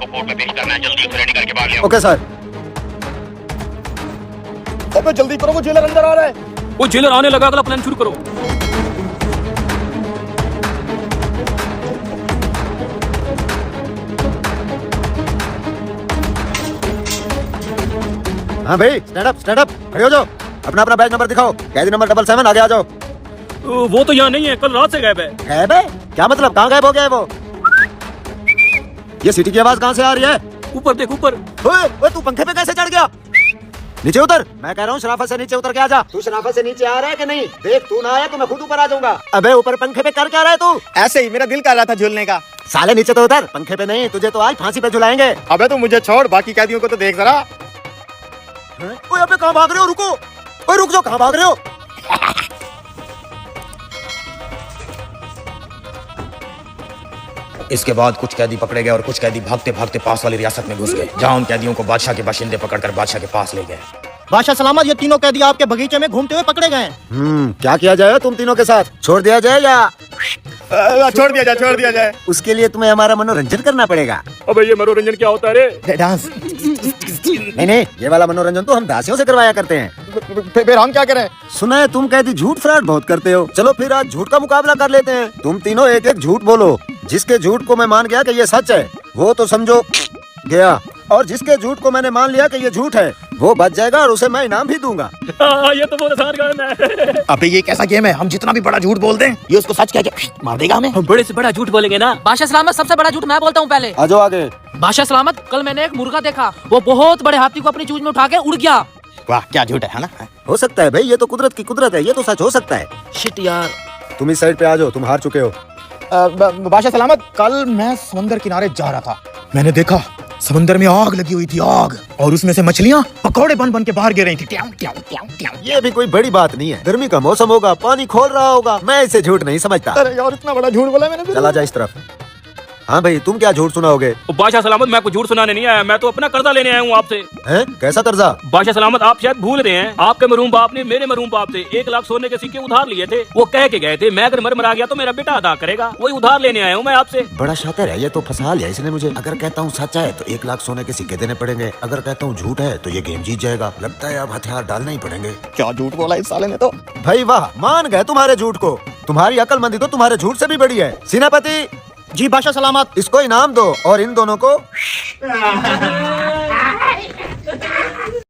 को कोर्ट में पेश करना है, जल्दी उसे रेडी करके बाहर ले आओ। Okay sir. अबे जल्दी करो, वो जेलर अंदर आ रहा है। वो जेलर आने लगा, अगला प्लान शुरू करो। हाँ भाई, स्टैंड अप, खड़े हो जाओ। अपना अपना बैच नंबर दिखाओ। कैदी नंबर 77, आगे आ जाओ। वो तो यहाँ नहीं है, कल रात से गायब है। गायब है? क्या मतलब, कहाँ गायब हो गया है वो? ये सीटी की आवाज कहाँ से आ रही है? ऊपर देख, ऊपर। ओए, तू पंखे पे कैसे चढ़ गया? नीचे उतर, मैं कह रहा हूँ शराफत से नीचे उतर के आ जा। तू शराफत से नीचे आ रहा है कि नहीं? देख, तू ना आया तो मैं खुद ऊपर आ जाऊंगा। अबे ऊपर पंखे पे कर क्या रहा है तू? ऐसे ही मेरा दिल कर रहा था झूलने का। साले नीचे तो उतर, पंखे पे नहीं, तुझे तो आज फांसी पे झुलाएंगे। अबे तू मुझे छोड़, बाकी कैदियों को तो देख जरा। ओए अबे कहाँ भाग रहे हो? रुको, ओए रुक जाओ, कहाँ भाग रहे हो? इसके बाद कुछ कैदी पकड़े गए और कुछ कैदी भागते भागते पास वाली रियासत में घुस गए, जहां उन कैदियों को बादशाह के बाशिंदे पकड़कर बादशाह के पास ले गए। बादशाह सलामत, ये तीनों कैदी आपके बगीचे में घूमते हुए पकड़े गए हैं। क्या किया जाए तुम तीनों के साथ? छोड़ दिया जाए या छोड़ दिया जाए। उसके लिए तुम्हें हमारा मनोरंजन करना पड़ेगा। अबे ये मनोरंजन क्या होता है रे? डांस। नहीं, ये वाला मनोरंजन तो हम दासियों से करवाया करते हैं। फिर हम क्या करें? सुना है तुम कैदी झूठ फ्रॉड बहुत करते हो। चलो फिर आज झूठ का मुकाबला कर लेते हैं। तुम तीनों एक एक झूठ बोलो। जिसके झूठ को मैं मान गया कि ये सच है, वो तो समझो गया, और जिसके झूठ को मैंने मान लिया कि ये झूठ है, वो बच जाएगा और उसे मैं इनाम भी दूंगा। ये तो बहुत आसान काम है। अबे ये कैसा गेम है? हम जितना भी बड़ा झूठ बोल दें, ये उसको सच कह के मार देगा हमें। हम बड़े से बड़ा झूठ बोलेंगे ना। बादशाह सलामत, सबसे बड़ा झूठ मैं बोलता हूँ पहले। आ जाओ आगे। बादशाह सलामत, कल मैंने एक मुर्गा देखा, वो बहुत बड़े हाथी को अपनी चूंज में उठा के उड़ गया। वाह, क्या झूठ है ना? हो सकता है भाई, ये तो कुदरत की कुदरत है, ये तो सच हो सकता है। शिट यार। तुम इस साइड पे आ जाओ, तुम हार चुके हो। बादशाह सलामत, कल मैं समंदर किनारे जा रहा था, मैंने देखा समंदर में आग लगी हुई थी, आग, और उसमें से मछलियाँ पकौड़े बन बन के बाहर गिर रही थी। ट्याऊ, ट्याऊ, ट्याऊ, ट्याऊ। ये भी कोई बड़ी बात नहीं है, गर्मी का मौसम होगा, पानी खोल रहा होगा, मैं इसे झूठ नहीं समझता। अरे यार, इतना बड़ा झूठ बोला मैंने। चला जा इस तरफ। हाँ भाई, तुम क्या झूठ सुनाओगे? बादशाह सलामत, मैं कुछ झूठ सुनाने नहीं आया, मैं तो अपना कर्जा लेने आया हूँ आपसे। हैं? कैसा कर्जा? बादशाह सलामत, आप शायद भूल रहे हैं, आपके मरूम बाप ने मेरे मरूम बाप से 1 लाख सोने के सिक्के उधार लिए थे। वो कह के गए थे, मैं अगर मर मरा गया तो मेरा बेटा अदा करेगा। वही उधार लेने आया हूँ मैं आपसे। बड़ा शातिर है, ये तो फंसा लिया इसने मुझे। अगर कहता हूँ सच है तो 1 लाख सोने के सिक्के देने पड़ेंगे, अगर कहता हूँ झूठ है तो ये गेम जीत जाएगा। लगता है अब हथियार डालने ही पड़ेंगे। क्या झूठ बोला इस साले ने तो। भाई वाह, मान गए तुम्हारे झूठ को। तुम्हारी अक्लमंदी तो तुम्हारे झूठ से भी बड़ी है। सेनापति जी बादशाह सलामत। इसको इनाम दो और इन दोनों को